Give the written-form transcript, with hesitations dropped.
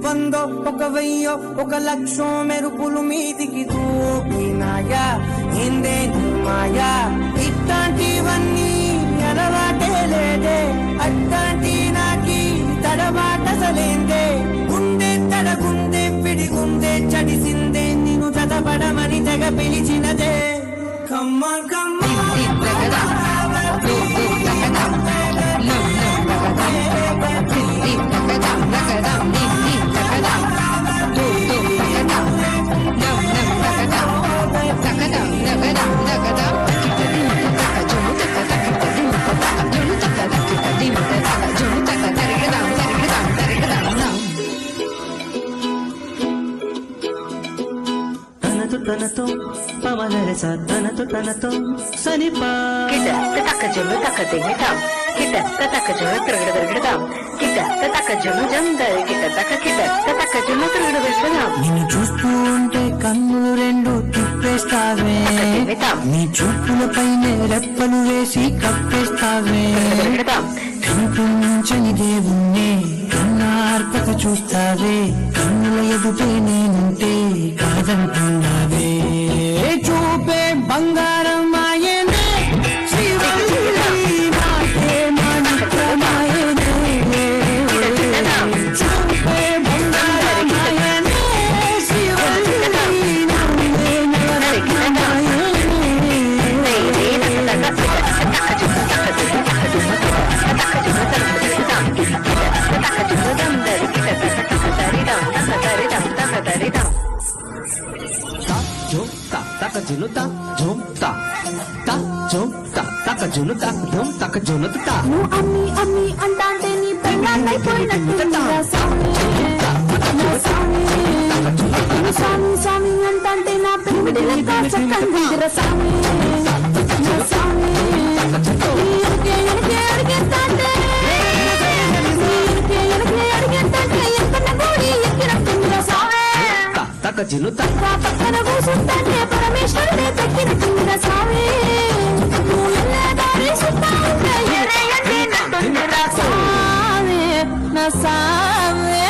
వందో ఒక వెయ్యో ఒక లక్షో మెరుపులు మీదికి దూకినాయా ఇందే మాయా ఇట్లాంటివన్నీ అలవాటే లేదే అట్లాంటి నాకి తడబాటసలేందే గుండె తడగుండె పిడిగుండె చడిసిందే నిన్ను చదపడమని తెగ పిలిచినదే కమ్మన్ కమ్మన్ తనతో పవనరే తనతో తనతో సనిపా కిట తక జును తక దిమిటాం కిట తక జును తిరగడదాం కిట తక జును జందర్ కిట తక జును తిరగడదాం నిన్ను చూస్తూ ఉంటే కన్నులు రెండు తిప్పేస్తావే నీ చూపుల పైన రెప్పలు వేసి కప్పేస్తావే కనిపించని దేవుణ్ణి కన్నార్పక చూస్తావే కన్నుల ఎదుటే నేనుంటే కాదంటున్నావే చూపే బంగారం మాయనే చూపే బంగారం మాయనే తక జును తా జోం తా తా జోం తా తక జును తా జోం తక జును తా నువ్వు అమ్మి అమ్మి అంటాంటే నీ పెళ్ళాన్నైపోయినట్టు స్వామి స్వామి అంటాంటే నా పెళ్ళిడిలంతా చక్కని స్వామి స్వామి అడిగేస్తాంటే ఎంత గోడి ఎక్కినట్టుందిరా స్వామి తక జును తా పక్కన కూర్చుంటే పరమేశ్వరుడే తక్కినట్టుందిరా స్వామి నువ్వు ఎలా దారి సుత్తా ఉంటే నా సామే